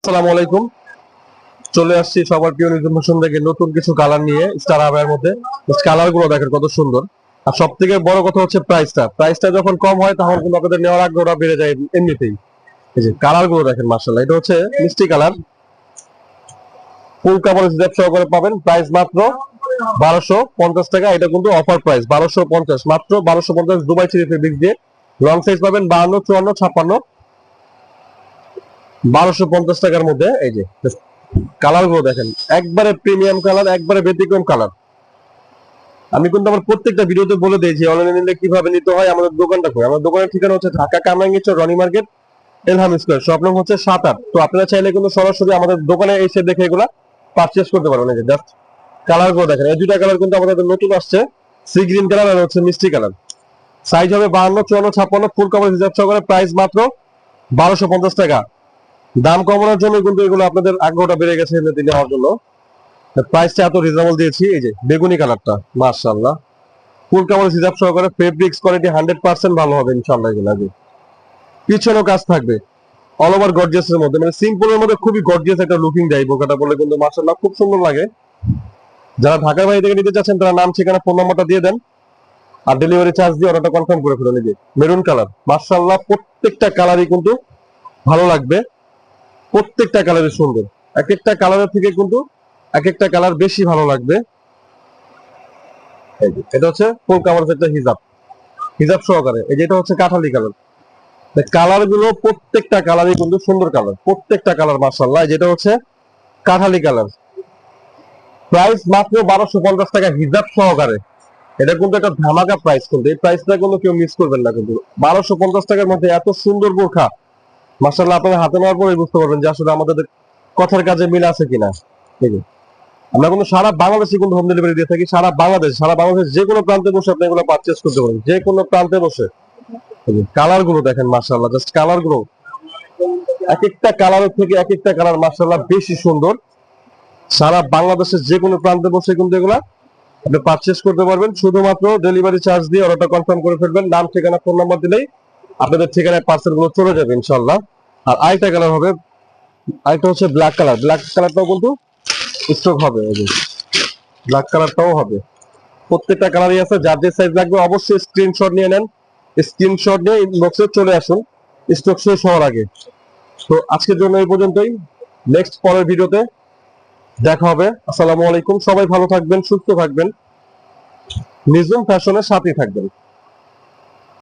আসসালামু আলাইকুম। চলে আসছি সবার প্রিয় নিউজ ফ্যাশন থেকে নতুন কিছু কালার নিয়ে স্টার আবায়ের মধ্যে। কালার গুলো দেখেন কত সুন্দর। আর সব থেকে বড় কথা হচ্ছে প্রাইসটা যখন কম হয় তখন কিন্তু আপনাদের নেওয়ার আগ্রহটা বেড়ে যায় এমনিতেই। এই যে কালার গুলো দেখেন মাশাআল্লাহ, এটা হচ্ছে মিষ্টি কালার, ফুল কাভারেজ জ্যাপ সহকারে পাবেন। প্রাইস মাত্র 1250 টাকা। এটা কিন্তু অফার প্রাইস 1250, মাত্র 1250 দুবাই থ্রি ফেব্রিক দিয়ে। লং সাইজ পাবেন 52, 54, 56, 1250 টাকার মধ্যে। এই যে কালার গুলো দেখেন, একবারে প্রিমিয়াম কালার, একবারে ব্যতিক্রম কালার। আমি কিন্তু আমার প্রত্যেকটা ভিডিওতে বলে দিয়েছি অনলাইনে নিলে কিভাবে নিতে হয়। আমাদের দোকানটা কই? আমার দোকানের ঠিকানা হচ্ছে Dhaka Kamrangirchar Roni market, Elham square, shop নং হচ্ছে 7-8। তো আপনারা চাইলে কিন্তু সরাসরি আমাদের দোকানে এসে দেখে এগুলা পারচেজ করতে পারবেন। এই যে জাস্ট কালার গুলো দেখেন, এই দুইটা কালার কিন্তু আমাদের নতুন আসছে, সি গ্রিন কালার আর হচ্ছে মিষ্টি কালার। সাইজ হবে 52, 54, 56, ফুল কভারেজ হিসাব সহকারে। প্রাইস মাত্র 1250 টাকা। দাম কমানোর জন্য কিন্তু এগুলো আপনাদের আগ্রহটা বেড়ে গেছে এমনিতে নেওয়ার জন্য। প্রাইসটা এত রিজনেবল দিয়েছি। এই যে বেগুনি কালারটা মাশাআল্লাহ, ফুল কাভারেজ হিসাব সহকারে, ফেব্রিক্স কোয়ালিটি 100% ভালো হবে ইনশাআল্লাহ। এগুলো পিছনেও কাজ থাকবে অল ওভার গর্জিয়াস এর মধ্যে, মানে সিম্পল এর মধ্যে খুবই গর্জিয়াস একটা লুকিং দেয়। বোকাটা বলে কিন্তু মাশাআল্লাহ খুব সুন্দর লাগে। যারা ঢাকার বাইরে থেকে নিতে চাচ্ছেন তারা নাম, ঠিকানা, ফোন নাম্বারটা দিয়ে দেন আর ডেলিভারি চার্জ দিয়ে অর্ডারটা কনফার্ম করে ফেলুন। এই যে মেরুন কালার মাশাআল্লাহ, প্রত্যেকটা কালারই কিন্তু ভালো লাগবে, প্রত্যেকটা কালারই সুন্দর। এক একটা কালারের থেকে কিন্তু এক একটা কালার বেশি ভালো লাগবে। এই যে এটা হচ্ছে ফুল কাভারেজ একটা হিজাব সহকারে। এই যে এটা হচ্ছে কাঠালি কালার। কালার গুলো প্রত্যেকটা কালারই কিন্তু সুন্দর কালার, প্রত্যেকটা কালার মাশাআল্লাহ। যেটা হচ্ছে কাঠালি কালার। প্রাইস মাত্র 1250 টাকা হিজাব সহকারে। এটা কিন্তু একটা ধামাকা প্রাইস, কিন্তু এই প্রাইসটা কিন্তু কেউ মিস করবেন না। কিন্তু 1250 টাকার মধ্যে এত সুন্দর বোরখা মাশাআল্লাহ, আপনারা হাতে নেওয়ার পরে বুঝতে পারবেন যে আসলে আমাদের কথার কাজে মিল আছে কিনা। ঠিক আছে, আমরা কিন্তু সারা বাংলাদেশে কিন্তু হোম ডেলিভারি দিয়ে থাকি। সারা বাংলাদেশ যে কোনো প্রান্তে বসে আপনি এগুলো পারচেজ করতে পারেন, যে কোনো প্রান্তে বসে। কালার গুলো দেখেন মাশাআল্লাহ, জাস্ট কালার গুলো এক একটা কালারের থেকে এক একটা কালার মাশাআল্লাহ বেশি সুন্দর। সারা বাংলাদেশের যে কোনো প্রান্তে বসে কিন্তু এগুলা আপনি পারচেজ করতে পারবেন। শুধুমাত্র ডেলিভারি চার্জ দিয়ে অর্ডারটা কনফার্ম করে ফেলবেন। নাম, ঠিকানা, ফোন নাম্বার দিলেই আপনাদের ঠিকানায় পার্সেল গুলো চলে যাবে ইনশাআল্লাহ। আর আরেকটা কালার হবে, আরেকটা হচ্ছে ব্ল্যাক কালার। ব্ল্যাক কালারটাও কিন্তু স্টক হবে। এই যে ব্ল্যাক কালারটাও হবে। প্রত্যেকটা কালারই আছে। যার যে সাইজ লাগবে অবশ্যই স্ক্রিনশট নিয়ে নেন। স্ক্রিনশট নিয়ে ইনবক্সে চলে আসুন স্টক শেষ হওয়ার আগে। তো আজকের জন্য এই পর্যন্তই। নেক্সট পরের ভিডিওতে দেখা হবে। আসসালামু আলাইকুম। সবাই ভালো থাকবেন, সুস্থ থাকবেন, নিজুম ফ্যাশনের সাথেই থাকবেন।